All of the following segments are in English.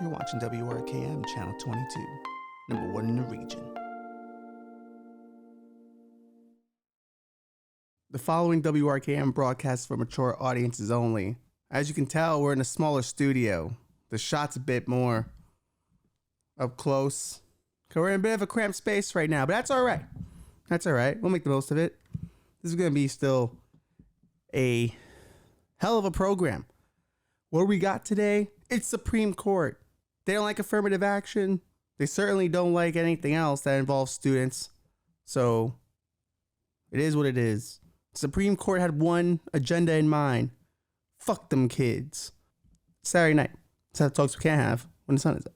You're watching WRKM Channel 22, number one in the region. The following WRKM broadcast for mature audiences only. As you can tell, we're in a smaller studio. The shot's a bit more up close. We're in a bit of a cramped space right now, but that's all right. That's all right. We'll make the most of it. This is going to be still a hell of a program. What we got today? It's Supreme Court. They don't like affirmative action. They certainly don't like anything else that involves students. So it is what it is. Supreme Court had one agenda in mind. Fuck them kids. Saturday night. That's how the talks we can't have when the sun is up.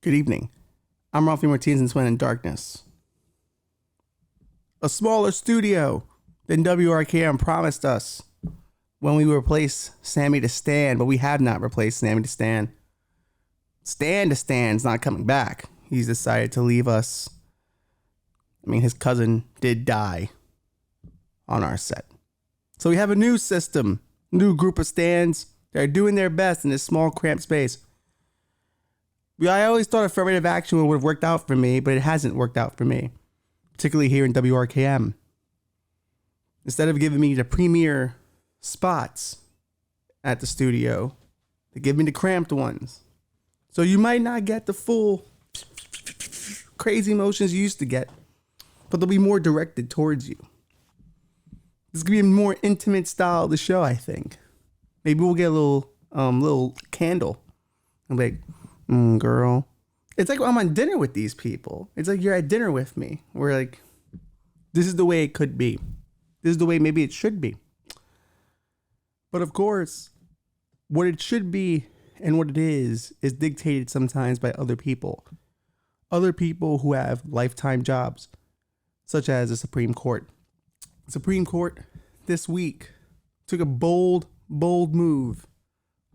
Good evening. I'm Ralphie Martinez and Swen in Darkness. A smaller studio than WRKM promised us when we replaced Sammy to Stan, but we have not replaced Sammy to Stan. Stan to Stan's not coming back. He's decided to leave us. I mean, his cousin did die on our set. So we have a new system, new group of Stans that are doing their best in this small, cramped space. I always thought affirmative action would have worked out for me, but it hasn't worked out for me, particularly here in WRKM. Instead of giving me the premier spots at the studio, they give me the cramped ones. So you might not get the full crazy motions you used to get, but they'll be more directed towards you. This is going to be a more intimate style of the show, I think. Maybe we'll get a little candle. I'm like, girl. It's like I'm on dinner with these people. It's like you're at dinner with me. We're like, this is the way it could be. This is the way maybe it should be. But of course, what it should be and what it is dictated sometimes by other people. Other people who have lifetime jobs, such as the Supreme Court. The Supreme Court this week took a bold move,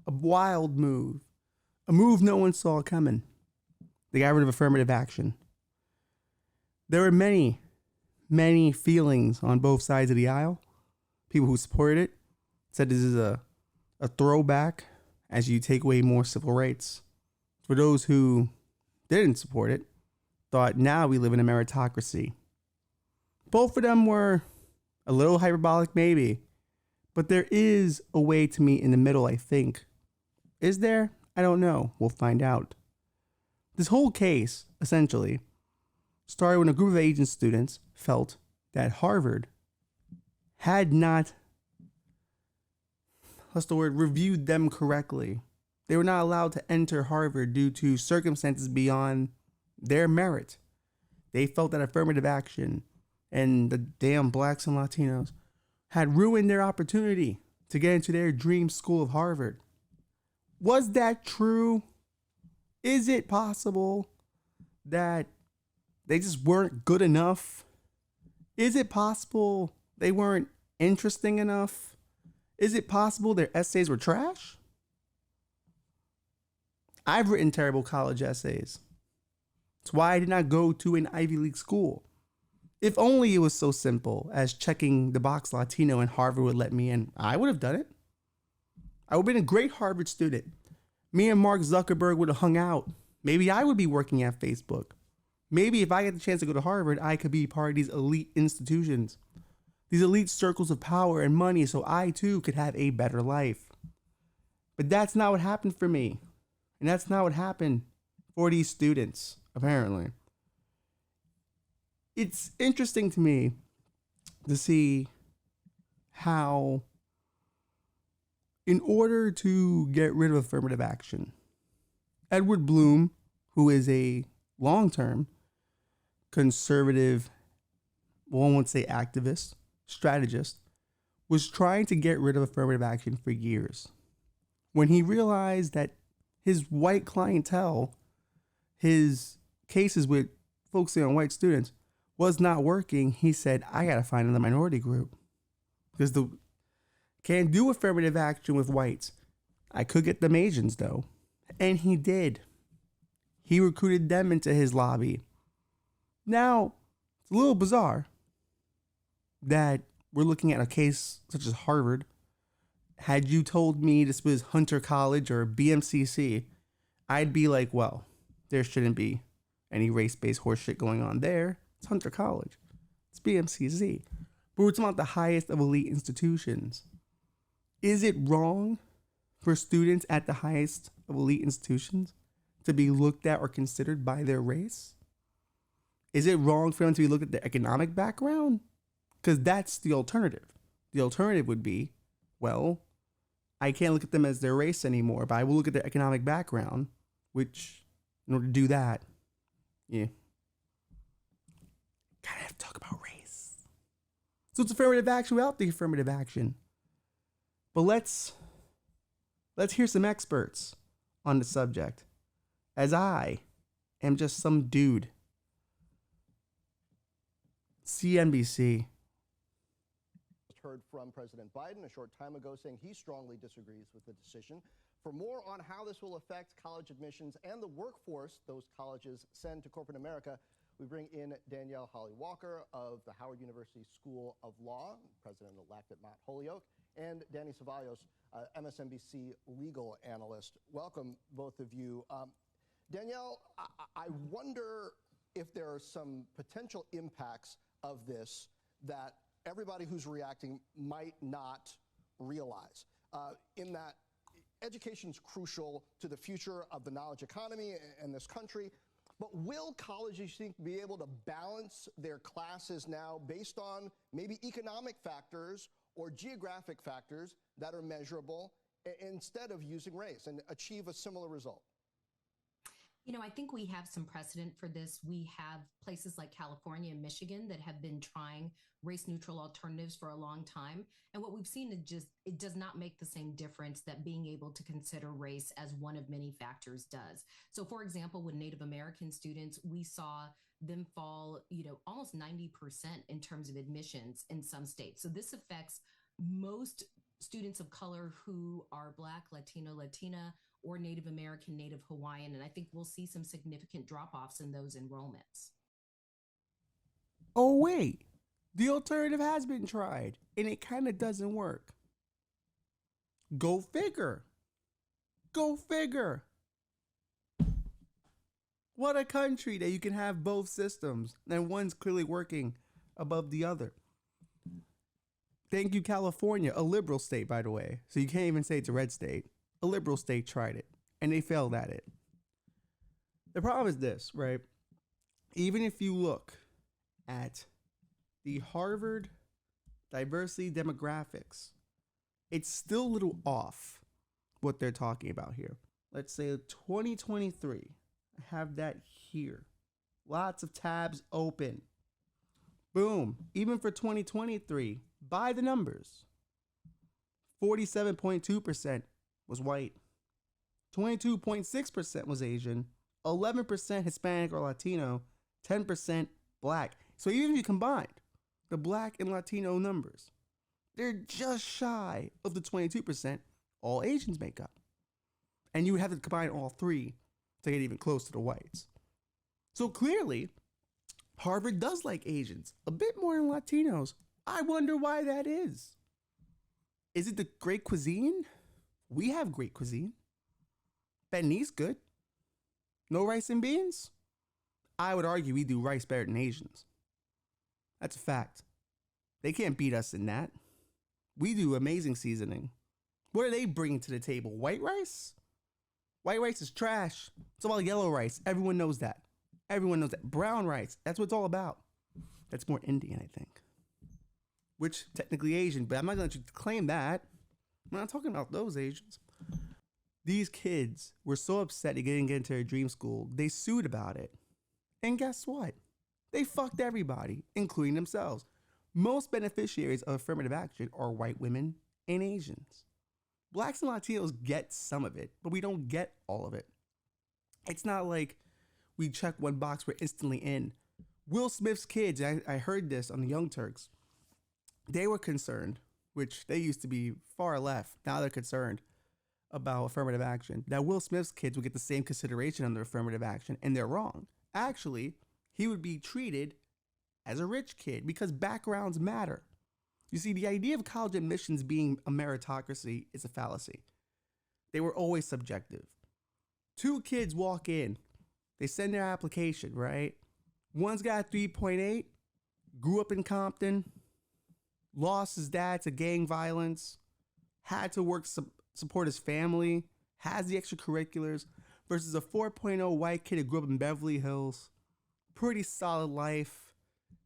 a wild move. A move no one saw coming. They got rid of affirmative action. There were many feelings on both sides of the aisle. People who supported it said this is a throwback as you take away more civil rights. For those who didn't support it, thought now we live in a meritocracy. Both of them were a little hyperbolic maybe, but there is a way to meet in the middle, I think. Is there? I don't know. We'll find out. This whole case, essentially, started when a group of Asian students felt that Harvard had not, reviewed them correctly. They were not allowed to enter Harvard due to circumstances beyond their merit. They felt that affirmative action and the damn blacks and Latinos had ruined their opportunity to get into their dream school of Harvard. Was that true? Is it possible that they just weren't good enough? Is it possible they weren't interesting enough? Is it possible their essays were trash? I've written terrible college essays. That's why I did not go to an Ivy League school. If only it was so simple as checking the box Latino and Harvard would let me in, I would have done it. I would have been a great Harvard student. Me and Mark Zuckerberg would have hung out. Maybe I would be working at Facebook. Maybe if I get the chance to go to Harvard, I could be part of these elite institutions, these elite circles of power and money, so I too could have a better life. But that's not what happened for me. And that's not what happened for these students, apparently. It's interesting to me to see how, in order to get rid of affirmative action, Edward Bloom, who is a long-term conservative, one would say activist, strategist, was trying to get rid of affirmative action for years. When he realized that his white clientele, his cases with focusing on white students, was not working, he said, I gotta find another minority group. Because the can't do affirmative action with whites. I could get them Asians though. And he did. He recruited them into his lobby. Now, it's a little bizarre that we're looking at a case such as Harvard. Had you told me this was Hunter College or BMCC, I'd be like, well, there shouldn't be any race-based horseshit going on there. It's Hunter College. It's BMCC. But we're talking about the highest of elite institutions. Is it wrong for students at the highest of elite institutions to be looked at or considered by their race? Is it wrong for them to be looked at their economic background? Because that's the alternative. The alternative would be, well, I can't look at them as their race anymore, but I will look at their economic background, which, in order to do that, yeah, gotta have to talk about race. So it's affirmative action without the affirmative action. But let's hear some experts on the subject, as I am just some dude. CNBC. Heard from President Biden a short time ago saying he strongly disagrees with the decision. For more on how this will affect college admissions and the workforce those colleges send to corporate America, we bring in Danielle Holly-Walker of the Howard University School of Law, President-elect at Mount Holyoke, and Danny Cevallos, MSNBC legal analyst. Welcome, both of you. Danielle, I wonder if there are some potential impacts of this that everybody who's reacting might not realize, in that education is crucial to the future of the knowledge economy in this country. But will colleges, you think, be able to balance their classes now based on maybe economic factors or geographic factors that are measurable instead of using race and achieve a similar result? You know, I think we have some precedent for this. We have places like California and Michigan that have been trying race-neutral alternatives for a long time. And what we've seen is it does not make the same difference that being able to consider race as one of many factors does. So, for example, with Native American students, we saw them fall, almost 90% in terms of admissions in some states. So this affects most students of color who are Black, Latino, Latina, or Native American, Native Hawaiian. And I think we'll see some significant drop-offs in those enrollments. Oh, wait. The alternative has been tried, and it kind of doesn't work. Go figure. Go figure. What a country that you can have both systems, and one's clearly working above the other. Thank you, California, a liberal state, by the way. So you can't even say it's a red state. A liberal state tried it, and they failed at it. The problem is this, right? Even if you look at the Harvard diversity demographics, it's still a little off what they're talking about here. Let's say 2023. I have that here. Lots of tabs open. Boom. Even for 2023, by the numbers, 47.2% was white, 22.6% was Asian, 11% Hispanic or Latino, 10% Black. So even if you combined the Black and Latino numbers, they're just shy of the 22% all Asians make up. And you would have to combine all three to get even close to the whites. So clearly, Harvard does like Asians a bit more than Latinos. I wonder why that is. Is it the great cuisine? We have great cuisine. Banh mi's good. No rice and beans? I would argue we do rice better than Asians. That's a fact. They can't beat us in that. We do amazing seasoning. What are they bringing to the table? White rice? White rice is trash. It's about yellow rice. Everyone knows that. Everyone knows that. Brown rice, that's what it's all about. That's more Indian, I think. Which, technically Asian, but I'm not going to let you claim that. I'm not talking about those Asians. These kids were so upset they didn't get into their dream school, they sued about it. And guess what? They fucked everybody, including themselves. Most beneficiaries of affirmative action are white women and Asians. Blacks and Latinos get some of it, but we don't get all of it. It's not like we check one box, we're instantly in. Will Smith's kids, I heard this on the Young Turks, they were concerned, which they used to be far left, now they're concerned about affirmative action, that Will Smith's kids would get the same consideration under affirmative action, and they're wrong. Actually, he would be treated as a rich kid because backgrounds matter. You see, the idea of college admissions being a meritocracy is a fallacy. They were always subjective. Two kids walk in, they send their application, right? One's got 3.8, grew up in Compton, lost his dad to gang violence, had to work support his family, has the extracurriculars, versus a 4.0 white kid who grew up in Beverly Hills, pretty solid life,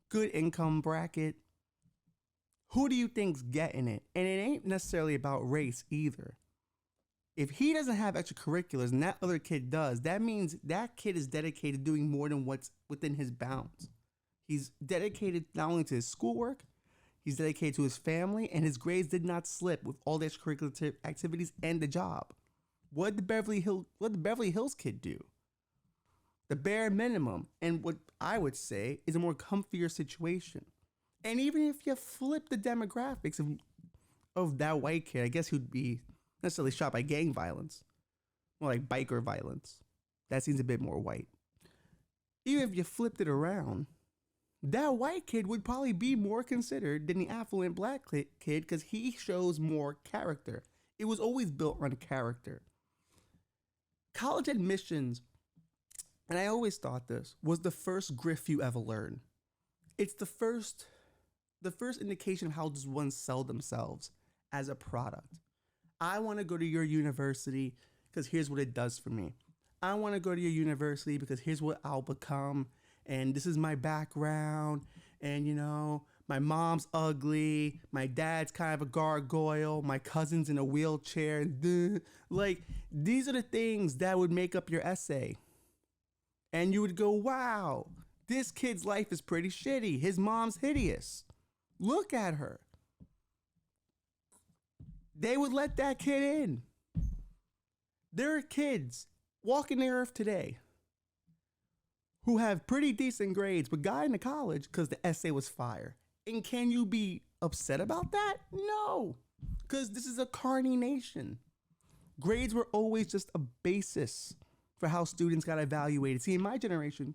good income bracket. Who do you think's getting it? And it ain't necessarily about race either. If he doesn't have extracurriculars and that other kid does, that means that kid is dedicated to doing more than what's within his bounds. He's dedicated not only to his schoolwork, he's dedicated to his family, and his grades did not slip with all the extracurricular activities and the job. What did the Beverly Hills kid do? The bare minimum, and what I would say is a more comfier situation. And even if you flip the demographics of that white kid, I guess he would be necessarily shot by gang violence, more like biker violence. That seems a bit more white. Even if you flipped it around, that white kid would probably be more considered than the affluent black kid because he shows more character. It was always built on character. College admissions, and I always thought this, was the first grift you ever learn. It's the first indication of how does one sell themselves as a product. I want to go to your university because here's what it does for me. I want to go to your university because here's what I'll become. And this is my background. And, you know, my mom's ugly. My dad's kind of a gargoyle. My cousin's in a wheelchair. Like, these are the things that would make up your essay. And you would go, wow, this kid's life is pretty shitty. His mom's hideous. Look at her. They would let that kid in. There are kids walking the earth today who have pretty decent grades but got into college because the essay was fire. And can you be upset about that? No, because this is a carny nation. Grades were always just a basis for how students got evaluated. See, in my generation,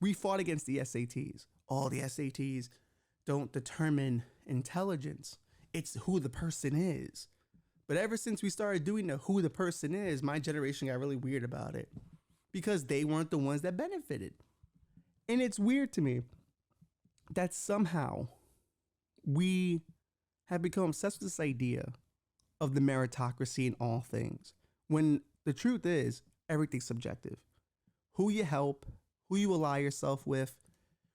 we fought against the SATs. All the SATs don't determine intelligence. It's who the person is. But ever since we started doing the who the person is, my generation got really weird about it because they weren't the ones that benefited. And it's weird to me that somehow we have become obsessed with this idea of the meritocracy in all things, when the truth is everything's subjective. Who you help, who you ally yourself with.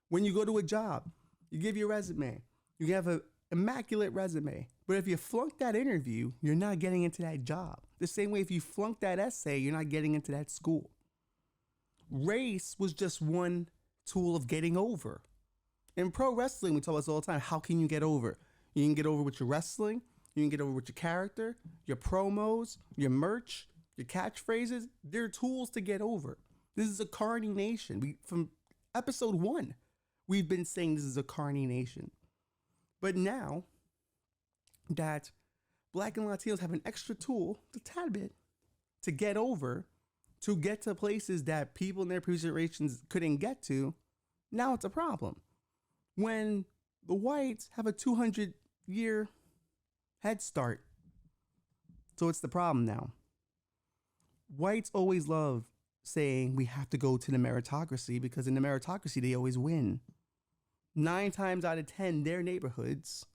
When you go to a job, you give your resume. You have an immaculate resume. But if you flunk that interview, you're not getting into that job. The same way if you flunk that essay, you're not getting into that school. Race was just one tool of getting over. In pro wrestling, we talk about this all the time. How can you get over? You can get over with your wrestling. You can get over with your character, your promos, your merch, your catchphrases. They're tools to get over. This is a carny nation. From episode 1, we've been saying this is a carny nation. But now that Black and Latinos have an extra tool, a tad bit, to get over, to get to places that people in their previous generations couldn't get to, now it's a problem. When the whites have a 200-year head start. So it's the problem now. Whites always love saying we have to go to the meritocracy because in the meritocracy, they always win. 9 times out of 10, their neighborhoods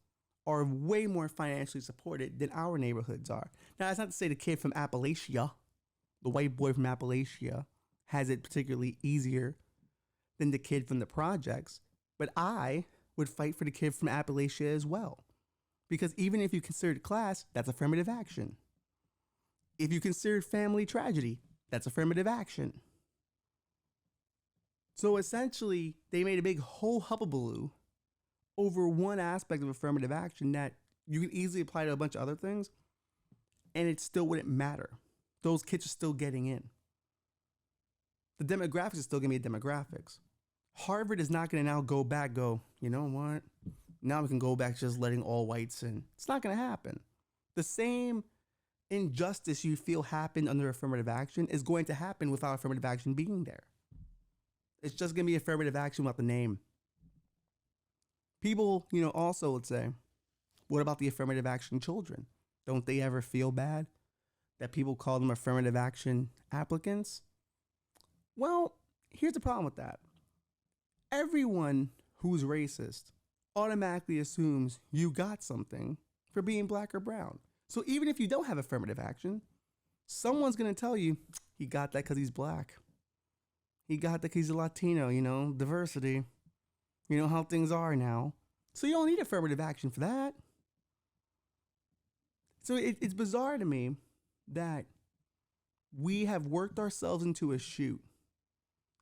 are way more financially supported than our neighborhoods are. Now, that's not to say the kid from Appalachia, the white boy from Appalachia, has it particularly easier than the kid from the projects, but I would fight for the kid from Appalachia as well. Because even if you considered class, that's affirmative action. If you considered family tragedy, that's affirmative action. So essentially, they made a big whole hubbubaloo over one aspect of affirmative action that you can easily apply to a bunch of other things, and it still wouldn't matter. Those kids are still getting in. The demographics is still going to be demographics. Harvard is not going to now go, you know what? Now we can go back to just letting all whites in. It's not going to happen. The same injustice you feel happened under affirmative action is going to happen without affirmative action being there. It's just going to be affirmative action without the name. People, also would say, what about the affirmative action children? Don't they ever feel bad that people call them affirmative action applicants? Well, here's the problem with that. Everyone who's racist automatically assumes you got something for being black or brown. So even if you don't have affirmative action, someone's going to tell you, he got that because he's black. He got that because he's a Latino, diversity. You know how things are now. So you don't need affirmative action for that. So it's bizarre to me that we have worked ourselves into a shoot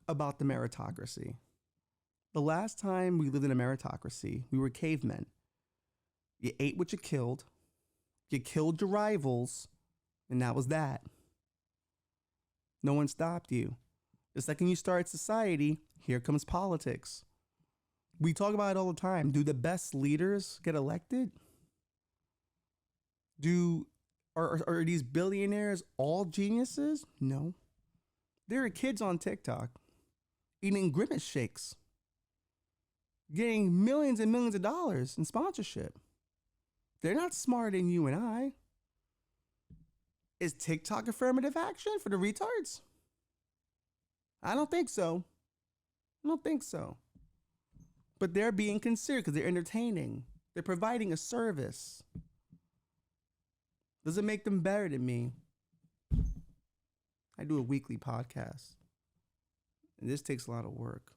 about the meritocracy. The last time we lived in a meritocracy, we were cavemen. You ate what you killed your rivals, and that was that. No one stopped you. The second you start society, here comes politics. We talk about it all the time. Do the best leaders get elected? Are these billionaires all geniuses? No. There are kids on TikTok eating grimace shakes, getting millions and millions of dollars in sponsorship. They're not smarter than you and I. Is TikTok affirmative action for the retards? I don't think so. But they're being considered because they're entertaining. They're providing a service. Does it make them better than me? I do a weekly podcast, and this takes a lot of work.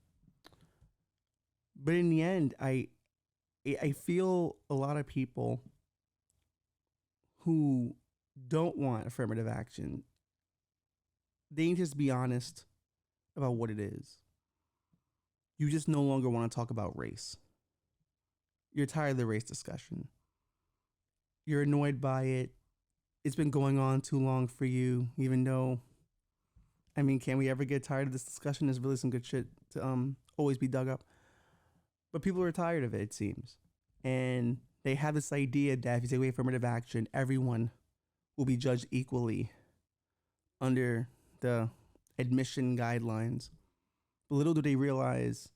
But in the end, I feel a lot of people who don't want affirmative action, they need to just be honest about what it is. You just no longer want to talk about race. You're tired of the race discussion. You're annoyed by it. It's been going on too long for you, even though, can we ever get tired of this discussion? There's really some good shit to always be dug up. But people are tired of it seems. And they have this idea that if you take away affirmative action, everyone will be judged equally under the admission guidelines. But little do they realize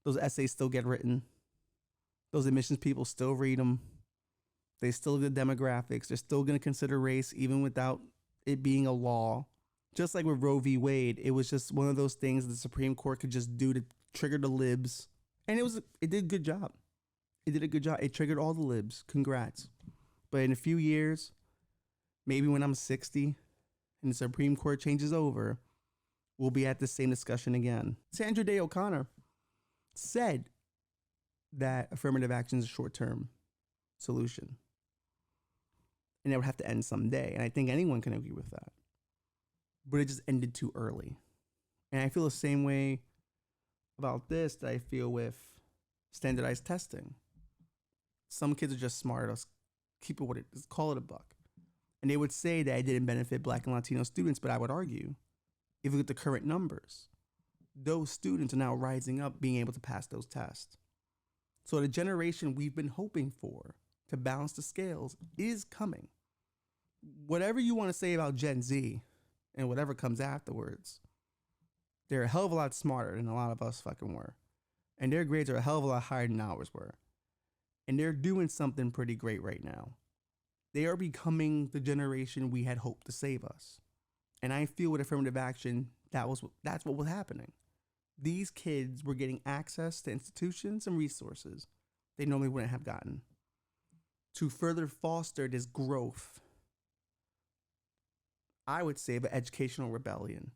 those essays still get written. Those admissions people still read them. They still look at the demographics. They're still going to consider race even without it being a law. Just like with Roe v. Wade, it was just one of those things the Supreme Court could just do to trigger the libs. And it did a good job. It triggered all the libs. Congrats. But in a few years, maybe when I'm 60 and the Supreme Court changes over, we'll be at the same discussion again. Sandra Day O'Connor said that affirmative action is a short-term solution. And it would have to end someday. And I think anyone can agree with that. But it just ended too early. And I feel the same way about this that I feel with standardized testing. Some kids are just smart. Let's keep it what it is. Call it a buck. And they would say that it didn't benefit Black and Latino students, but I would argue, if you look at the current numbers, those students are now rising up being able to pass those tests. So the generation we've been hoping for to balance the scales is coming. Whatever you want to say about Gen Z and whatever comes afterwards, they're a hell of a lot smarter than a lot of us fucking were. And their grades are a hell of a lot higher than ours were. And they're doing something pretty great right now. They are becoming the generation we had hoped to save us. And I feel with affirmative action, That's what was happening. These kids were getting access to institutions and resources they normally wouldn't have gotten to further foster this growth, I would say, of an educational rebellion.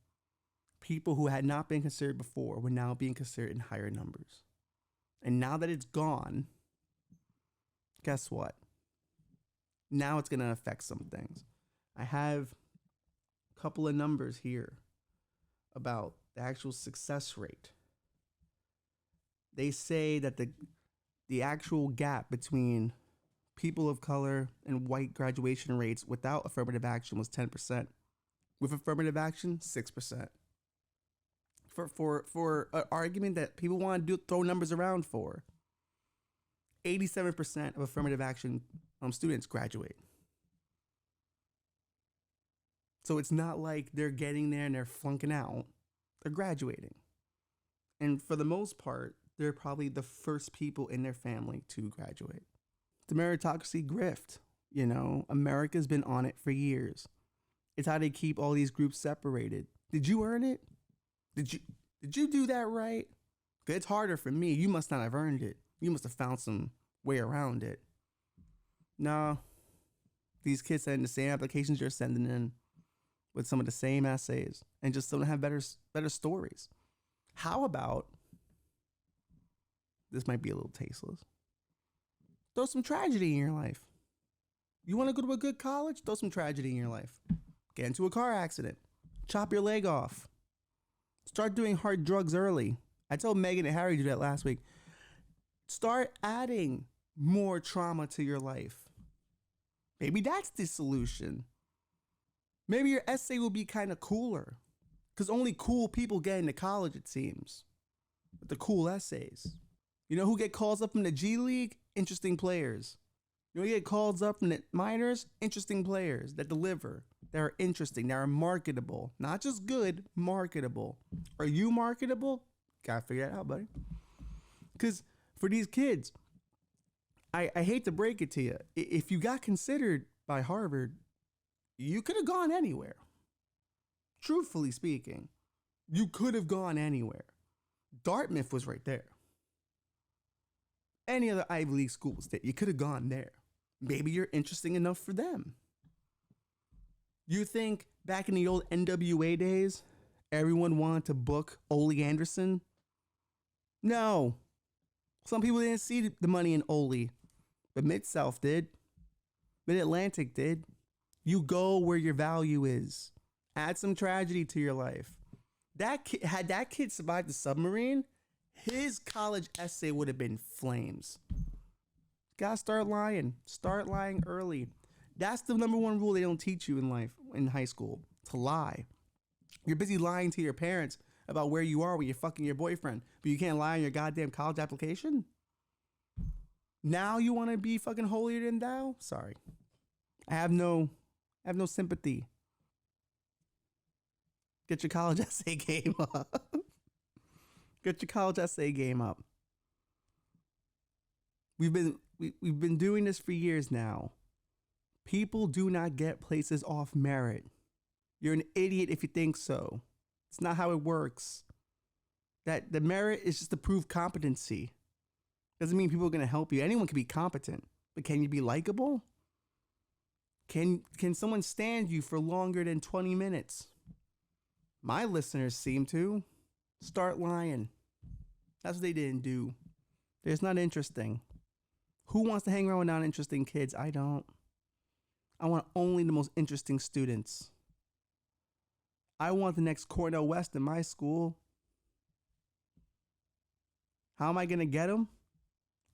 People who had not been considered before were now being considered in higher numbers. And now that it's gone, guess what? Now it's going to affect some things. I have a couple of numbers here about the actual success rate. They say that the actual gap between people of color and white graduation rates without affirmative action was 10%. With affirmative action, 6%. For an argument that people want to throw numbers around for, 87% of affirmative action students graduate. So it's not like they're getting there and they're flunking out. They're graduating. And for the most part, they're probably the first people in their family to graduate. The meritocracy grift, America's been on it for years. It's how they keep all these groups separated. Did you earn it? Did you do that right? 'Cause it's harder for me. You must not have earned it. You must have found some way around it. No. These kids send the same applications you're sending in with some of the same essays and just don't have better stories. How about, this might be a little tasteless, throw some tragedy in your life. You want to go to a good college? Throw some tragedy in your life. Get into a car accident. Chop your leg off. Start doing hard drugs early. I told Megan and Harry to do that last week. Start adding more trauma to your life. Maybe that's the solution. Maybe your essay will be kind of cooler. Because only cool people get into college, it seems. With the cool essays. You know who get calls up from the G League? Interesting players. You know who get calls up from the minors? Interesting players that deliver. That are interesting. That are marketable. Not just good, marketable. Are you marketable? Gotta figure that out, buddy. Because for these kids, I hate to break it to you. If you got considered by Harvard, you could have gone anywhere. Truthfully speaking, you could have gone anywhere. Dartmouth was right there. Any other Ivy League school was there. You could have gone there. Maybe you're interesting enough for them. You think back in the old NWA days, everyone wanted to book Ole Anderson? No. Some people didn't see the money in Ole, but Mid-South did. Mid-Atlantic did. You go where your value is. Add some tragedy to your life. Had that kid survived the submarine, his college essay would have been flames. Gotta start lying. Start lying early. That's the number one rule they don't teach you in life, in high school, to lie. You're busy lying to your parents about where you are when you're fucking your boyfriend, but you can't lie on your goddamn college application? Now you want to be fucking holier than thou? Sorry. I have no sympathy. Get your college essay game up. Get your college essay game up. We've been doing this for years now. People do not get places off merit. You're an idiot if you think so. It's not how it works. That the merit is just to prove competency. Doesn't mean people are going to help you. Anyone can be competent, but can you be likable? Can someone stand you for longer than 20 minutes? My listeners seem to. Start lying. That's what they didn't do. It's not interesting. Who wants to hang around with non-interesting kids? I don't. I want only the most interesting students. I want the next Cornell West in my school. How am I going to get them?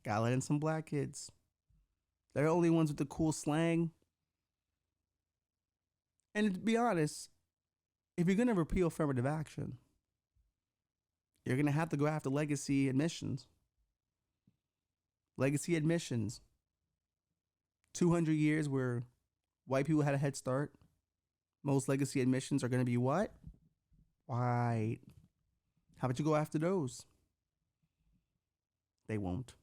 Gotta let in some black kids. They're the only ones with the cool slang. And to be honest, if you're going to repeal affirmative action, you're going to have to go after legacy admissions. Legacy admissions. 200 years where white people had a head start. Most legacy admissions are going to be what? White. How about you go after those? They won't.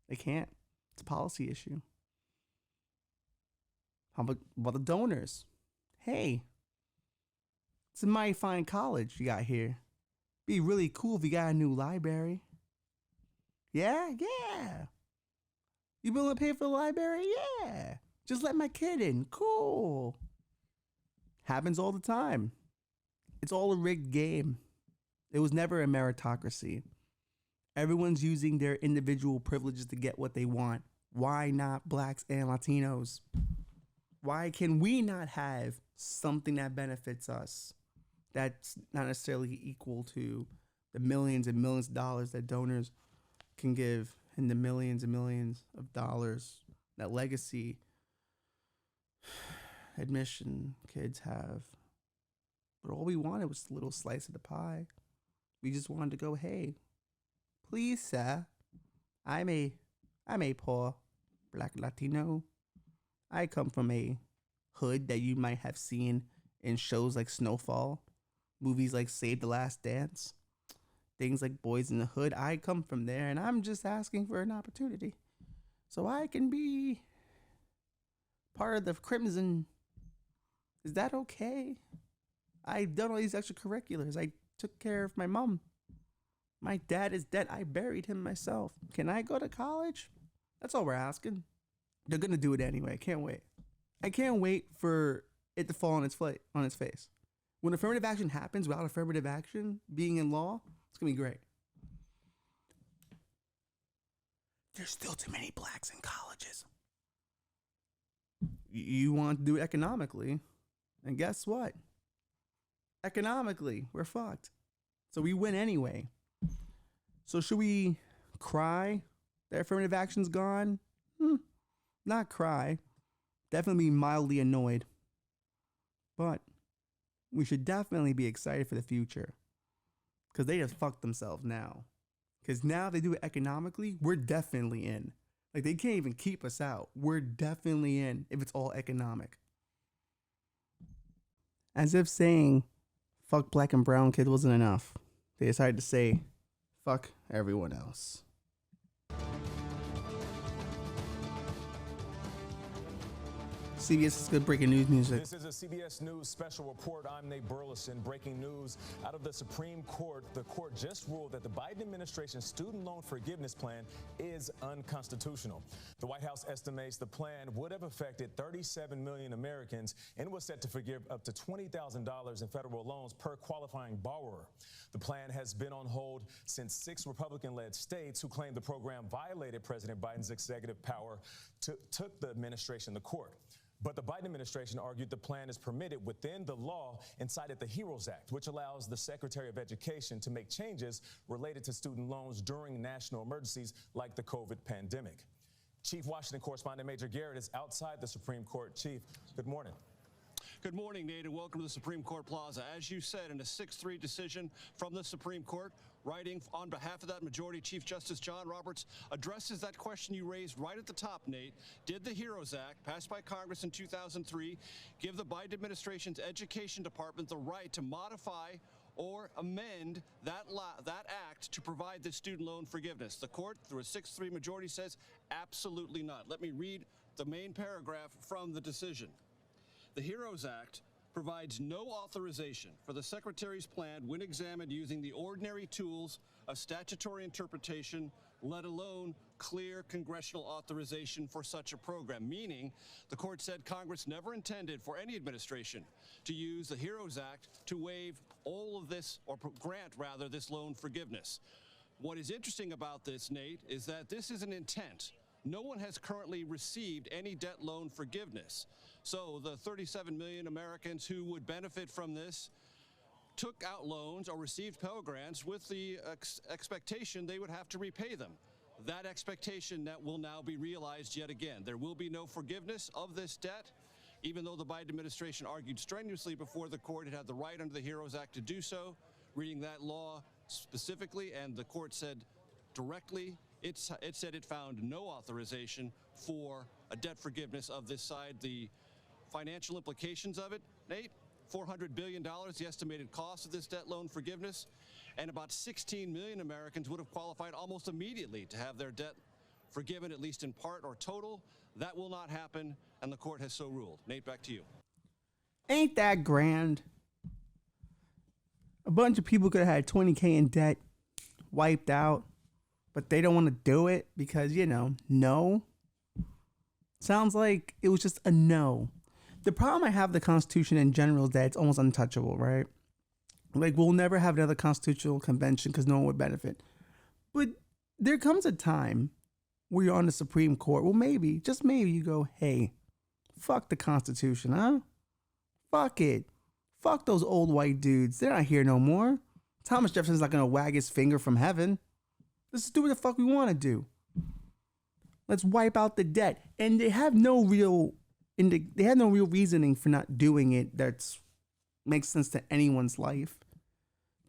They can't. It's a policy issue. How about the donors? Hey, It's a mighty fine college you got here. Be really cool if you got a new library. Yeah? Yeah. You willing to pay for the library? Yeah. Just let my kid in. Cool. Happens all the time. It's all a rigged game. It was never a meritocracy. Everyone's using their individual privileges to get what they want. Why not blacks and Latinos? Why can we not have something that benefits us that's not necessarily equal to the millions and millions of dollars that donors can give and the millions and millions of dollars that legacy admission kids have? But all we wanted was a little slice of the pie. We just wanted to go, hey, please, sir, I'm a poor black Latino. I come from a hood that you might have seen in shows like Snowfall, movies like Save the Last Dance, things like Boys in the Hood. I come from there, and I'm just asking for an opportunity so I can be part of the Crimson. Is that okay? I've done all these extracurriculars. I took care of my mom. My dad is dead. I buried him myself. Can I go to college? That's all we're asking. They're going to do it anyway. I can't wait. I can't wait for it to fall on its face. When affirmative action happens without affirmative action being in law, it's going to be great. There's still too many blacks in colleges. You want to do it economically, and guess what? Economically, we're fucked. So we win anyway. So should we cry that affirmative action's gone? Not cry. Definitely be mildly annoyed. But we should definitely be excited for the future. Because they just fucked themselves now. Because now if they do it economically, we're definitely in. Like, they can't even keep us out. We're definitely in if it's all economic. As if saying, fuck black and brown kids wasn't enough. They decided to say, fuck everyone else. CBS is good breaking news music. This is a CBS News special report. I'm Nate Burleson. Breaking news out of the Supreme Court. The court just ruled that the Biden administration's student loan forgiveness plan is unconstitutional. The White House estimates the plan would have affected 37 million Americans and was set to forgive up to $20,000 in federal loans per qualifying borrower. The plan has been on hold since 6 Republican-led states who claimed the program violated President Biden's executive power took the administration to court. But the Biden administration argued the plan is permitted within the law and cited the HEROES Act, which allows the Secretary of Education to make changes related to student loans during national emergencies like the COVID pandemic. Chief Washington correspondent Major Garrett is outside the Supreme Court. Chief, good morning. Good morning, Nate, and welcome to the Supreme Court Plaza. As you said, in a 6-3 decision from the Supreme Court, writing on behalf of that majority, Chief Justice John Roberts addresses that question you raised right at the top, Nate. Did the HEROES Act, passed by Congress in 2003, give the Biden administration's Education Department the right to modify or amend that act to provide this student loan forgiveness? The court, through a 6-3 majority, says absolutely not. Let me read the main paragraph from the decision. The HEROES Act provides no authorization for the Secretary's plan when examined using the ordinary tools of statutory interpretation, let alone clear congressional authorization for such a program, meaning the court said Congress never intended for any administration to use the HEROES Act to waive all of this, or grant, rather, this loan forgiveness. What is interesting about this, Nate, is that this is an intent. No one has currently received any debt loan forgiveness. So the 37 million Americans who would benefit from this took out loans or received Pell Grants with the expectation they would have to repay them. That expectation that will now be realized yet again. There will be no forgiveness of this debt, even though the Biden administration argued strenuously before the court it had the right under the HEROES Act to do so, reading that law specifically, and the court said directly, it said it found no authorization for a debt forgiveness of this side. The financial implications of it, Nate, $400 billion, the estimated cost of this debt loan forgiveness, and about 16 million Americans would have qualified almost immediately to have their debt forgiven, at least in part or total. That will not happen, and the court has so ruled. Nate, back to you. Ain't that grand? A bunch of people could have had 20K in debt wiped out, but they don't want to do it because, no. Sounds like it was just a no. The problem I have with the Constitution in general is that it's almost untouchable, right? Like, we'll never have another constitutional convention because no one would benefit. But there comes a time where you're on the Supreme Court. Well, maybe, just maybe you go, hey, fuck the Constitution, huh? Fuck it. Fuck those old white dudes. They're not here no more. Thomas Jefferson's not going to wag his finger from heaven. Let's do what the fuck we want to do. Let's wipe out the debt. And they have no real reasoning for not doing it that makes sense to anyone's life.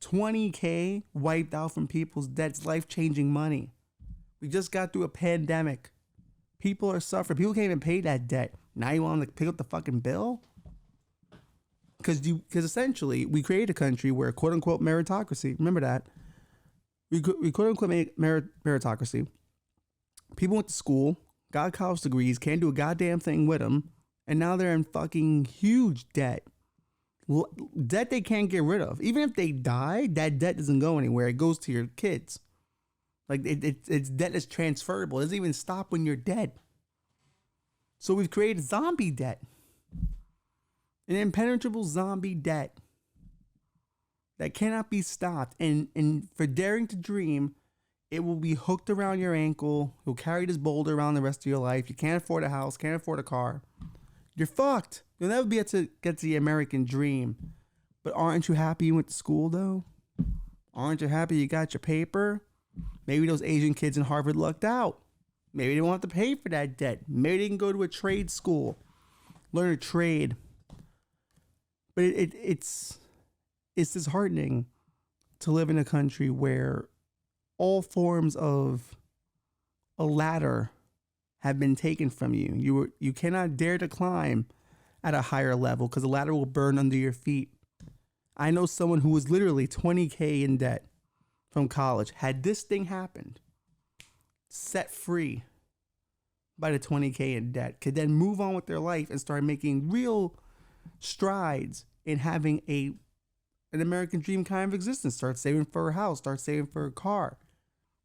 20K wiped out from people's debts, life-changing money. We just got through a pandemic. People are suffering. People can't even pay that debt. Now you want to pick up the fucking bill? Because essentially we created a country where quote unquote meritocracy. Remember that we quote unquote meritocracy. People went to school, got college degrees, can't do a goddamn thing with them, and now they're in fucking huge debt. Debt they can't get rid of. Even if they die, that debt doesn't go anywhere. It goes to your kids. Like it's debt is transferable. It doesn't even stop when you're dead. So we've created zombie debt. An impenetrable zombie debt that cannot be stopped. And for daring to dream, it will be hooked around your ankle. You'll carry this boulder around the rest of your life. You can't afford a house, can't afford a car. You're fucked. You'll never be able to get to the American dream. But aren't you happy you went to school, though? Aren't you happy you got your paper? Maybe those Asian kids in Harvard lucked out. Maybe they won't have to pay for that debt. Maybe they can go to a trade school, learn a trade. But it's disheartening to live in a country where all forms of a ladder have been taken from you. You cannot dare to climb at a higher level because the ladder will burn under your feet. I know someone who was literally 20K in debt from college. Had this thing happened, set free by the 20K in debt, could then move on with their life and start making real strides in having an American dream kind of existence. Start saving for a house, start saving for a car,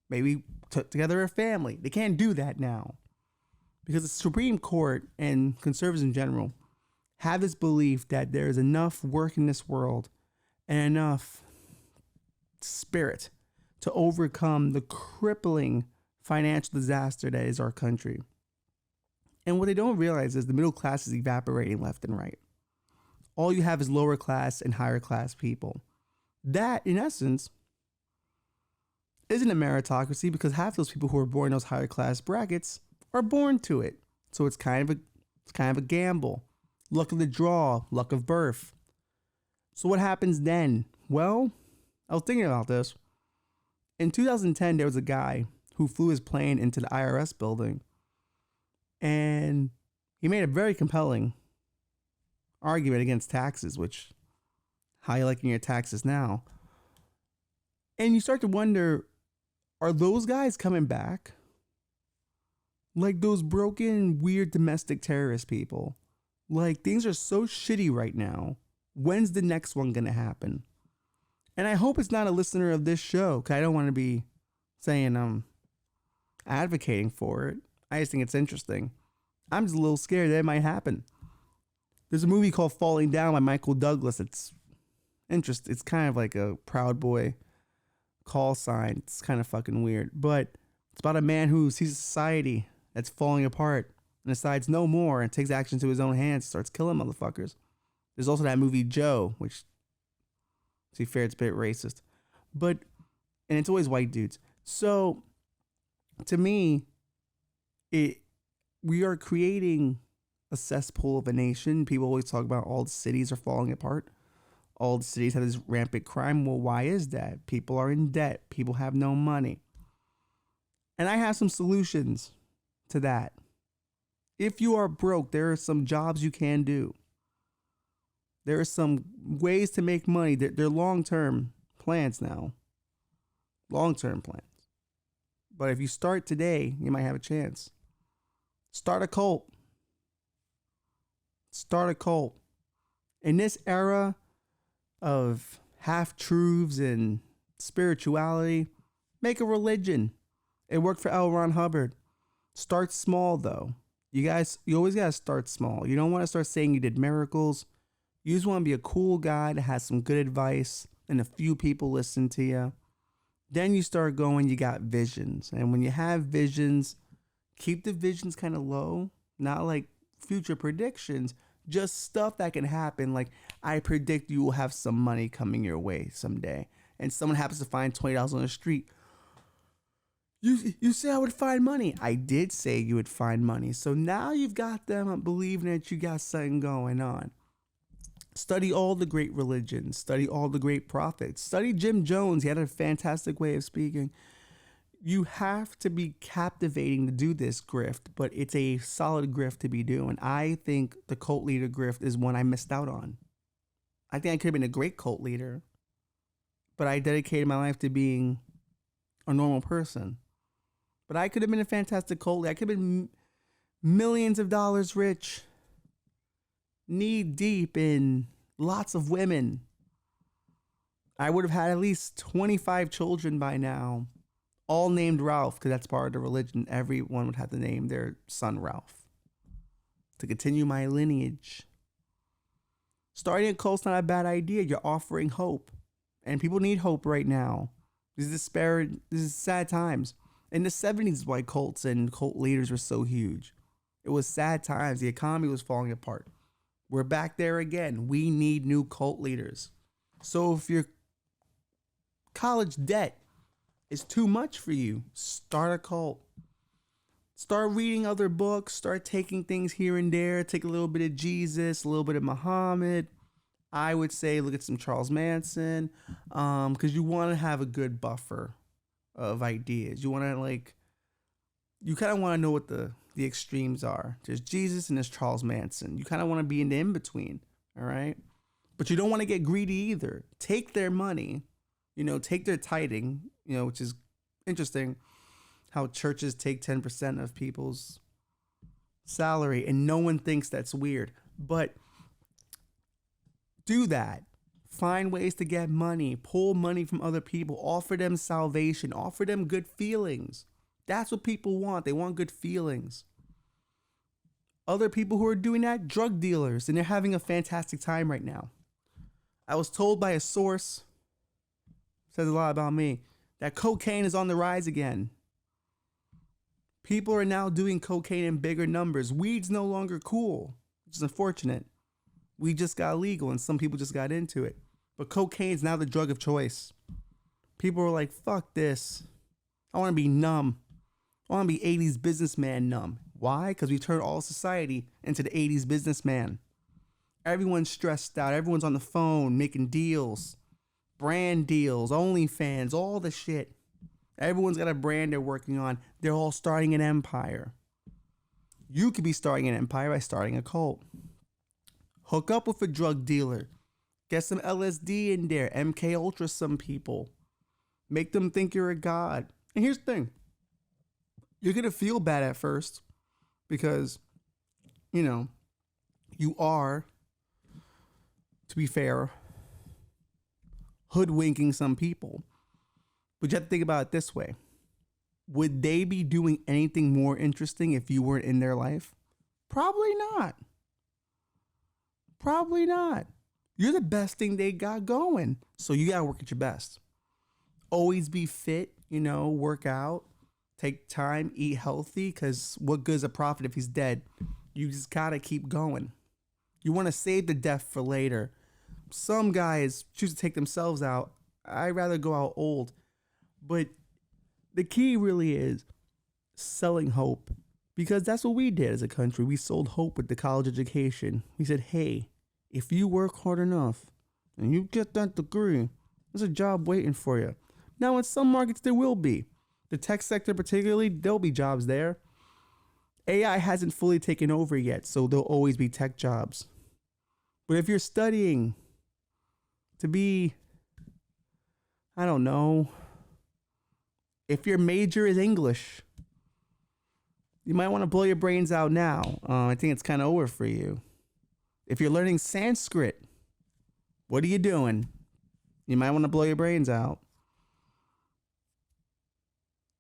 maybe put together a family. They can't do that now because the Supreme Court and conservatives in general have this belief that there is enough work in this world and enough spirit to overcome the crippling financial disaster that is our country. And what they don't realize is the middle class is evaporating left and right. All you have is lower class and higher class people. That, in essence, isn't a meritocracy because half those people who are born in those higher class brackets are born to it. So it's kind of a gamble. Luck of the draw, luck of birth. So what happens then? Well, I was thinking about this. In 2010, there was a guy who flew his plane into the IRS building, and he made a very compelling argument against taxes, which, how you liking your taxes now? And you start to wonder, are those guys coming back? Like those broken, weird domestic terrorist people. Like, things are so shitty right now. When's the next one going to happen? And I hope it's not a listener of this show, because I don't want to be saying I'm advocating for it. I just think it's interesting. I'm just a little scared that it might happen. There's a movie called Falling Down by Michael Douglas. It's interesting. It's kind of like a Proud Boy call sign. It's kind of fucking weird. But it's about a man who sees a society that's falling apart and decides no more and takes action to his own hands, starts killing motherfuckers. There's also that movie Joe, which, to be fair, it's a bit racist. And it's always white dudes. So, to me, we are creating a cesspool of a nation. People always talk about all the cities are falling apart. All the cities have this rampant crime. Well, why is that? People are in debt. People have no money. And I have some solutions to that. If you are broke, there are some jobs you can do. There are some ways to make money. They're long-term plans now. Long-term plans. But if you start today, you might have a chance. Start a cult. Start a cult. In this era of half truths and spirituality. Make a religion. It worked for L. Ron Hubbard. Start small, though. You always got to start small. You don't want to start saying you did miracles. You just want to be a cool guy that has some good advice and a few people listen to you. Then you start going, you got visions. And when you have visions, keep the visions kind of low, not like future predictions, just stuff that can happen. Like, I predict you will have some money coming your way someday. And someone happens to find $20 on the street. You say I would find money. I did say you would find money. So now you've got them believing that you got something going on. Study all the great religions. Study all the great prophets. Study Jim Jones. He had a fantastic way of speaking. You have to be captivating to do this grift, but it's a solid grift to be doing. I think the cult leader grift is one I missed out on. I think I could have been a great cult leader, but I dedicated my life to being a normal person. But I could have been a fantastic cult leader. I could have been millions of dollars rich, knee deep in lots of women. I would have had at least 25 children by now, all named Ralph, because that's part of the religion. Everyone would have to name their son Ralph to continue my lineage. Starting a cult's not a bad idea. You're offering hope, and people need hope right now. This is sad times. In the 70s, why cults and cult leaders were so huge. It was sad times. The economy was falling apart. We're back there again. We need new cult leaders. So if your college debt is too much for you, start a cult. Start reading other books. Start taking things here and there. Take a little bit of Jesus, a little bit of Muhammad. I would say look at some Charles Manson, because you want to have a good buffer of ideas. You want to you kind of want to know what the extremes are. There's Jesus and there's Charles Manson. You kind of want to be in the in-between, all right? But you don't want to get greedy either. Take their money, take their tithing, which is interesting how churches take 10% of people's salary and no one thinks that's weird. But do that. Find ways to get money, pull money from other people, offer them salvation, offer them good feelings. That's what people want. They want good feelings. Other people who are doing that, drug dealers, and they're having a fantastic time right now. I was told by a source, says a lot about me, that cocaine is on the rise again. People are now doing cocaine in bigger numbers. Weed's no longer cool, which is unfortunate. We just got legal and some people just got into it. But cocaine's now the drug of choice. People are like, fuck this. I want to be numb. I want to be 80s businessman numb. Why? Because we turned all society into the 80s businessman. Everyone's stressed out. Everyone's on the phone making deals. Brand deals, OnlyFans, all the shit. Everyone's got a brand they're working on. They're all starting an empire. You could be starting an empire by starting a cult. Hook up with a drug dealer. Get some LSD in there. MK Ultra some people. Make them think you're a god. And here's the thing. You're going to feel bad at first because, you are, to be fair, hoodwinking some people. But you have to think about it this way. Would they be doing anything more interesting if you weren't in their life? Probably not. Probably not. You're the best thing they got going. So you got to work at your best. Always be fit, work out, take time, eat healthy, because what good is a prophet if he's dead? You just got to keep going. You want to save the death for later. Some guys choose to take themselves out. I'd rather go out old. But the key really is selling hope, because that's what we did as a country. We sold hope with the college education. We said, hey, if you work hard enough and you get that degree, there's a job waiting for you. Now, in some markets, there will be. The tech sector particularly, there'll be jobs there. AI hasn't fully taken over yet, so there'll always be tech jobs. But if you're studying to be, I don't know, if your major is English, you might want to blow your brains out now. I think it's kind of over for you. If you're learning Sanskrit, what are you doing? You might want to blow your brains out.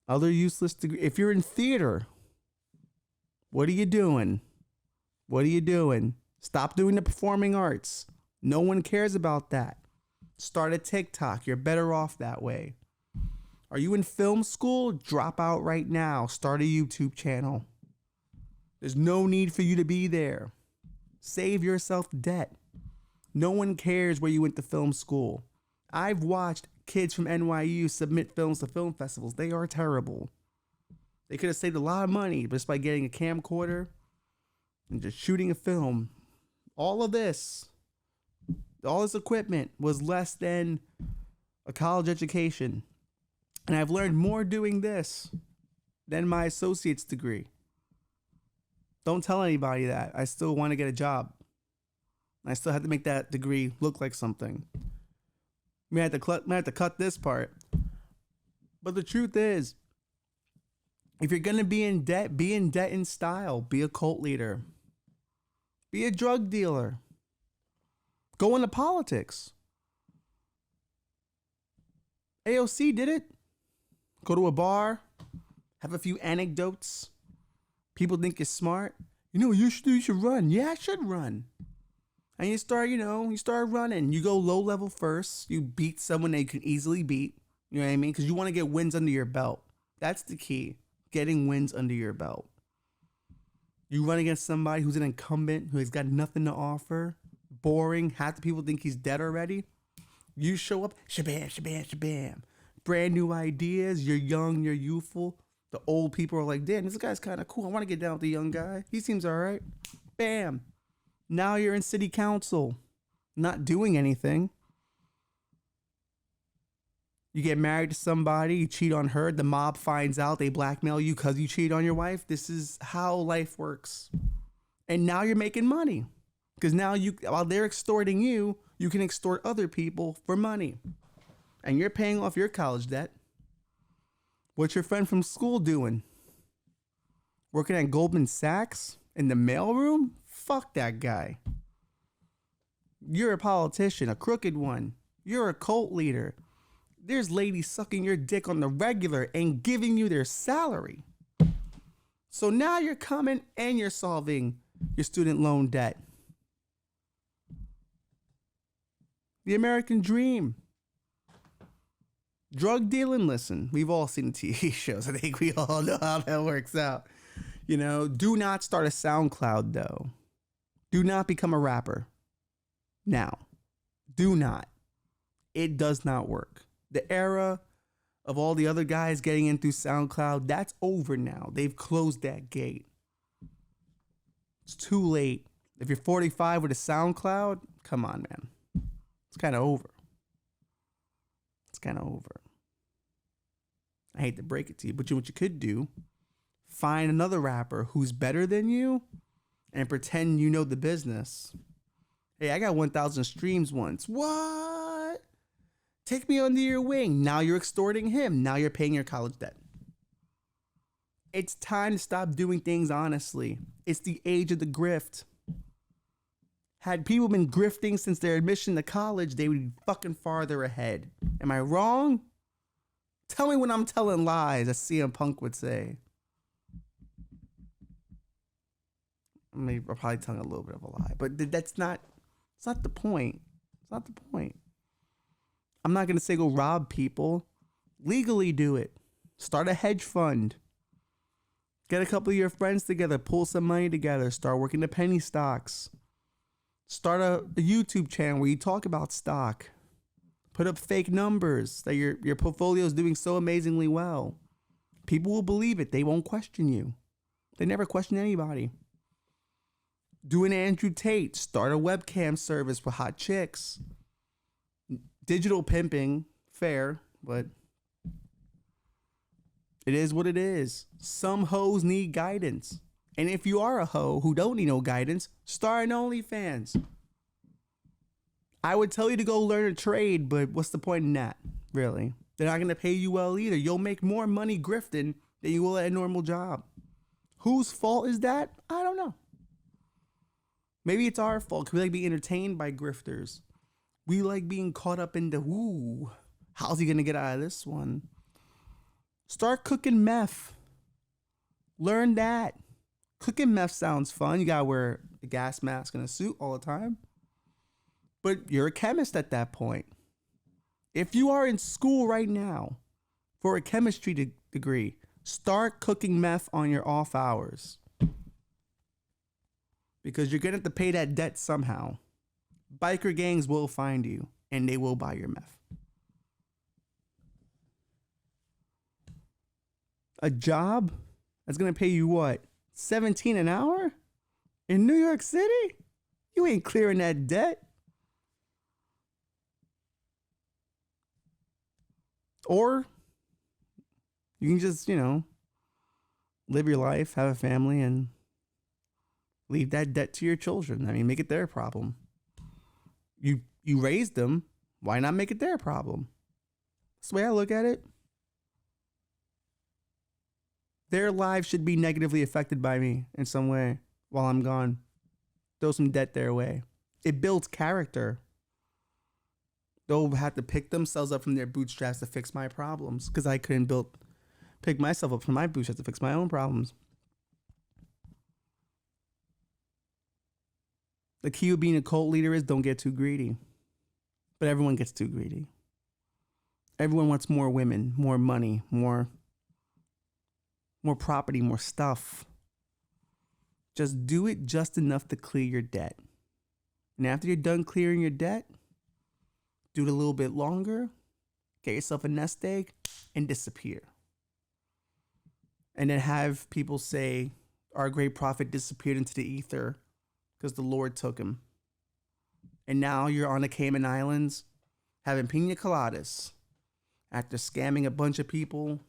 Other useless degree. If you're in theater, what are you doing? What are you doing? Stop doing the performing arts. No one cares about that. Start a TikTok. You're better off that way. Are you in film school? Drop out right now. Start a YouTube channel. There's no need for you to be there. Save yourself debt. No one cares where you went to film school. I've watched kids from NYU submit films to film festivals. They are terrible. They could have saved a lot of money just by getting a camcorder and just shooting a film. All this equipment was less than a college education. And I've learned more doing this than my associate's degree. Don't tell anybody that. I still want to get a job. I still have to make that degree look like something. We have to cut this part. But the truth is, if you're going to be in debt in style. Be a cult leader. Be a drug dealer. Go into politics. AOC did it. Go to a bar. Have a few anecdotes. People think you're smart. You know what you should do? You should run. Yeah, I should run. And you start running. You go low level first. You beat someone that you can easily beat. You know what I mean? Because you want to get wins under your belt. That's the key. Getting wins under your belt. You run against somebody who's an incumbent, who has got nothing to offer. Boring. Half the people think he's dead already. You show up. Shabam, shabam, shabam. Brand new ideas. You're young. You're youthful. The old people are like, damn, this guy's kind of cool. I want to get down with the young guy. He seems all right. Bam. Now you're in city council, not doing anything. You get married to somebody, you cheat on her, the mob finds out, they blackmail you because you cheat on your wife. This is how life works. And now you're making money. Because now while they're extorting you, you can extort other people for money. And you're paying off your college debt. What's your friend from school doing? Working at Goldman Sachs in the mailroom? Fuck that guy. You're a politician, a crooked one. You're a cult leader. There's ladies sucking your dick on the regular and giving you their salary. So now you're coming and you're solving your student loan debt. The American dream. Drug dealing, listen, we've all seen the TV shows. I think we all know how that works out. You know, do not start a SoundCloud though. Do not become a rapper. Now, do not. It does not work. The era of all the other guys getting in through SoundCloud, that's over now. They've closed that gate. It's too late. If you're 45 with a SoundCloud, come on, man. It's kind of over. It's kind of over. I hate to break it to you, but what you could do, find another rapper who's better than you and pretend you know the business. Hey, I got 1,000 streams once. What? Take me under your wing. Now you're extorting him. Now you're paying your college debt. It's time to stop doing things honestly. It's the age of the grift. Had people been grifting since their admission to college, they would be fucking farther ahead. Am I wrong? Tell me when I'm telling lies, as CM Punk would say. I'm probably telling a little bit of a lie, but it's not the point. It's not the point. I'm not going to say go rob people. Legally do it. Start a hedge fund. Get a couple of your friends together. Pull some money together. Start working the penny stocks. Start a YouTube channel where you talk about stock. Put up fake numbers that your portfolio is doing so amazingly well. People will believe it. They won't question you. They never question anybody. Do an Andrew Tate. Start a webcam service for hot chicks. Digital pimping, fair, but it is what it is. Some hoes need guidance. And if you are a hoe who don't need no guidance, start an OnlyFans. I would tell you to go learn a trade, but what's the point in that, really? They're not going to pay you well either. You'll make more money grifting than you will at a normal job. Whose fault is that? I don't know. Maybe it's our fault because we like to be entertained by grifters. We like being caught up in the woo. How's he gonna get out of this one? Start cooking meth. Learn that. Cooking meth sounds fun. You gotta wear a gas mask and a suit all the time. But you're a chemist at that point. If you are in school right now for a chemistry degree, start cooking meth on your off hours. Because you're gonna have to pay that debt somehow. Biker gangs will find you and they will buy your meth. A job that's gonna pay you what? $17 an hour? In New York City? You ain't clearing that debt. Or you can just, live your life, have a family, and leave that debt to your children. I mean, make it their problem. You raised them. Why not make it their problem? That's the way I look at it. Their lives should be negatively affected by me in some way while I'm gone. Throw some debt their way. It builds character. They'll have to pick themselves up from their bootstraps to fix my problems because I couldn't pick myself up from my bootstraps to fix my own problems. The key of being a cult leader is don't get too greedy. But everyone gets too greedy. Everyone wants more women, more money, more property, more stuff. Just do it just enough to clear your debt. And after you're done clearing your debt, do it a little bit longer, get yourself a nest egg, and disappear. And then have people say, our great prophet disappeared into the ether because the Lord took him. And now you're on the Cayman Islands having pina coladas after scamming a bunch of people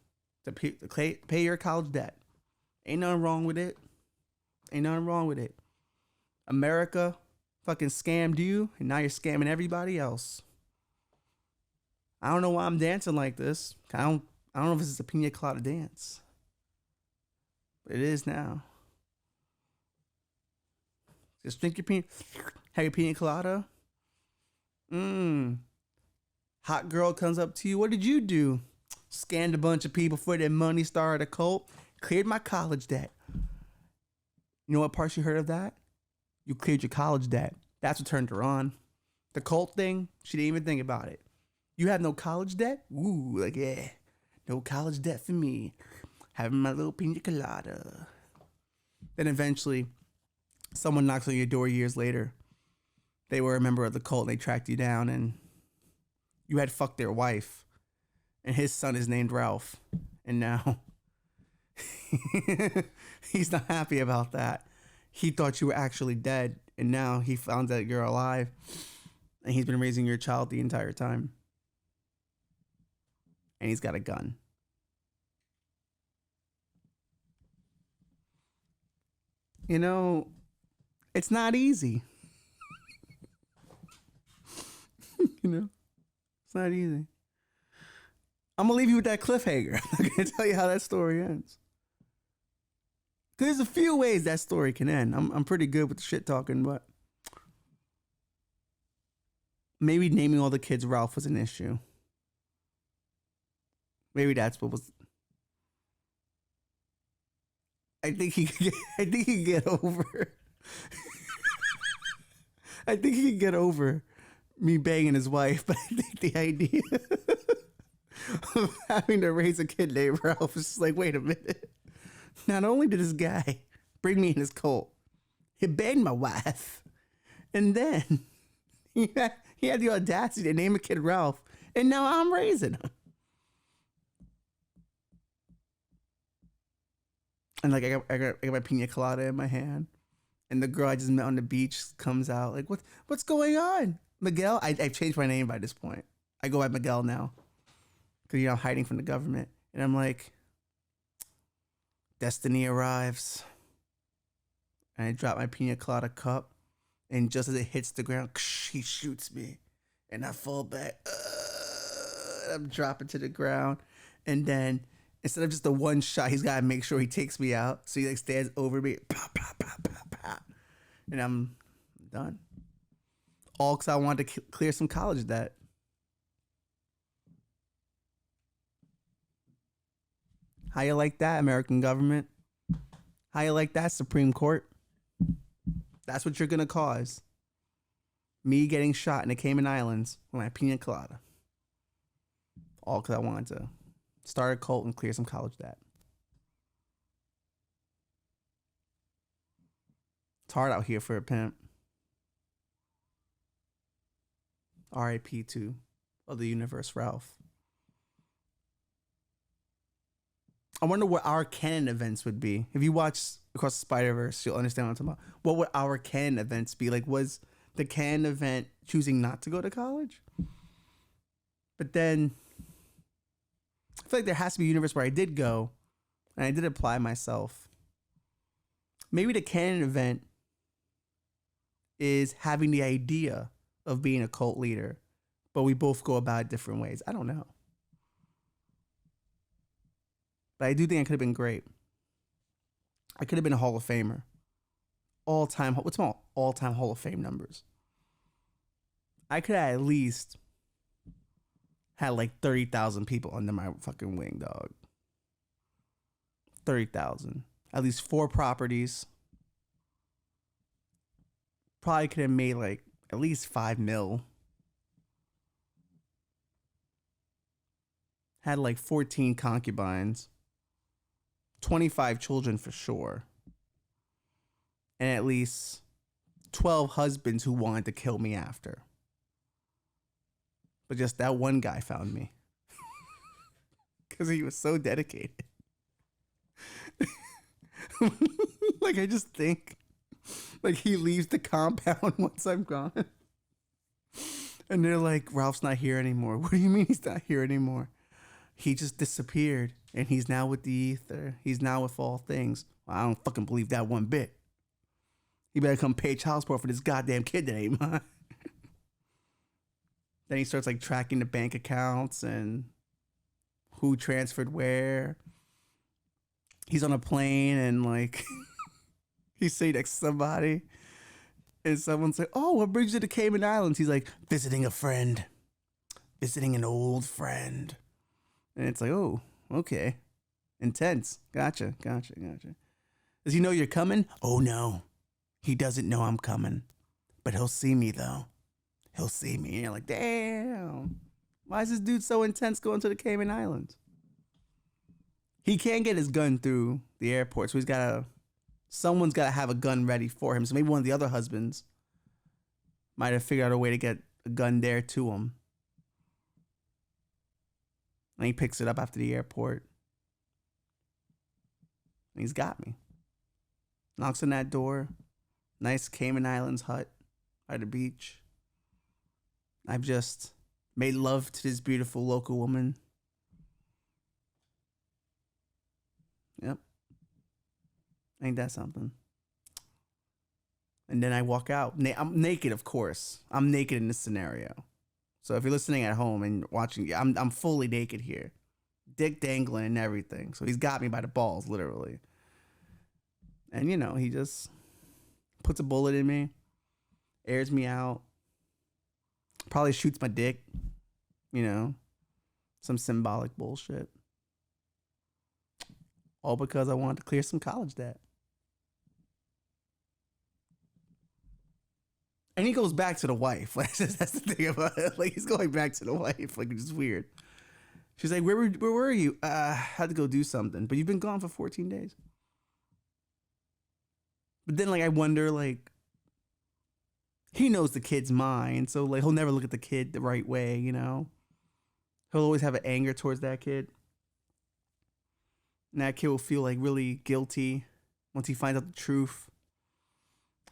to pay your college debt. Ain't nothing wrong with it. Ain't nothing wrong with it. America fucking scammed you, and now you're scamming everybody else. I don't know why I'm dancing like this. I don't know if this is a pina colada dance. But it is now. Just drink your have your pina colada. Hot girl comes up to you. What did you do? Scammed a bunch of people for their money, started a cult, cleared my college debt. You know what part she heard of that? You cleared your college debt. That's what turned her on. The cult thing, she didn't even think about it. You have no college debt? Ooh, like, yeah. No college debt for me. Having my little pina colada. Then eventually, someone knocks on your door years later. They were a member of the cult and they tracked you down and you had fucked their wife. And his son is named Ralph. And now he's not happy about that. He thought you were actually dead. And now he found that you're alive. And he's been raising your child the entire time. And he's got a gun. It's not easy. It's not easy. I'm going to leave you with that cliffhanger. I'm going to tell you how that story ends. Because there's a few ways that story can end. I'm pretty good with the shit talking, but maybe naming all the kids Ralph was an issue. Maybe that's what was. I think he could get over. I think he could get over me banging his wife, but I think the idea of having to raise a kid named Ralph is just like, wait a minute. Not only did this guy bring me in his cult, he banged my wife, and then he had the audacity to name a kid Ralph, and now I'm raising him. And like I got my pina colada in my hand, and the girl I just met on the beach comes out like, what's going on, Miguel? I've changed my name by this point. I go by Miguel now because I'm hiding from the government, and I'm like, destiny arrives, and I drop my pina colada cup, and just as it hits the ground, he shoots me, and I fall back. I'm dropping to the ground, and then instead of just the one shot, he's got to make sure he takes me out. So he like stands over me, pop, pop, pop, pop, pop, and I'm done. All because I wanted to clear some college debt. How you like that, American government? How you like that, Supreme Court? That's what you're going to cause. Me getting shot in the Cayman Islands with my pina colada. All because I wanted to start a cult and clear some college debt. It's hard out here for a pimp. R.I.P. to of the universe, Ralph. I wonder what our canon events would be. If you watch Across the Spider-Verse, you'll understand what I'm talking about. What would our canon events be? Like, was the canon event choosing not to go to college? But then, I feel like there has to be a universe where I did go, and I did apply myself. Maybe the canon event is having the idea of being a cult leader, but we both go about it different ways. I don't know. But I do think I could have been great. I could have been a Hall of Famer. All-time, what's my all-time Hall of Fame numbers? I could have at least had like 30,000 people under my fucking wing, dog. 30,000. At least 4 properties. Probably could have made like at least $5 million. Had like 14 concubines. 25 children for sure. And at least 12 husbands who wanted to kill me after. But just that one guy found me. Because he was so dedicated. Like, I just think, like, he leaves the compound once I'm gone. And they're like, Ralph's not here anymore. What do you mean he's not here anymore? He just disappeared. And he's now with the ether. He's now with all things. Well, I don't fucking believe that one bit. You better come pay child support for this goddamn kid that ain't mine. Then he starts like tracking the bank accounts and who transferred where. He's on a plane and like he's sitting next to somebody. And someone's like, oh, what brings you to Cayman Islands? He's like, visiting a friend. Visiting an old friend. And it's like, oh, okay. Intense. Gotcha. Does he know you're coming? Oh, no. He doesn't know I'm coming. But he'll see me, though. He'll see me. And you're like, damn. Why is this dude so intense going to the Cayman Islands? He can't get his gun through the airport, so someone's got to have a gun ready for him. So maybe one of the other husbands might have figured out a way to get a gun there to him. And he picks it up after the airport. And he's got me. Knocks on that door. Nice Cayman Islands hut by the beach. I've just made love to this beautiful local woman. Yep. Ain't that something? And then I walk out. I'm naked, of course. I'm naked in this scenario. So if you're listening at home and watching, I'm fully naked here. Dick dangling and everything. So he's got me by the balls, literally. And, you know, he just puts a bullet in me. Airs me out. Probably shoots my dick. You know. Some symbolic bullshit. All because I wanted to clear some college debt. And he goes back to the wife. That's the thing about it. Like, he's going back to the wife. Like, it's just weird. She's like, where were you? Had to go do something. But you've been gone for 14 days. But then, like, I wonder, like, he knows the kid's mine. So, like, he'll never look at the kid the right way, you know? He'll always have an anger towards that kid. And that kid will feel, like, really guilty once he finds out the truth.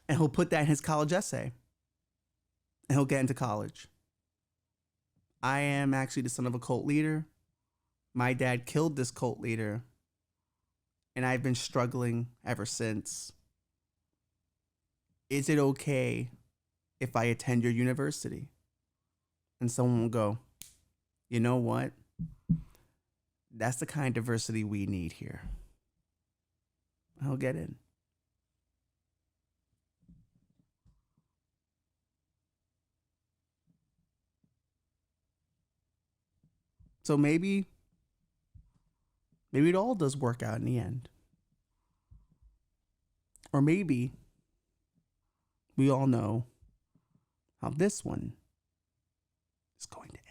And he'll put that in his college essay. And he'll get into college. I am actually the son of a cult leader. My dad killed this cult leader. And I've been struggling ever since. Is it okay if I attend your university? And someone will go, you know what? That's the kind of diversity we need here. I'll get in. So maybe it all does work out in the end. Or maybe we all know how this one is going to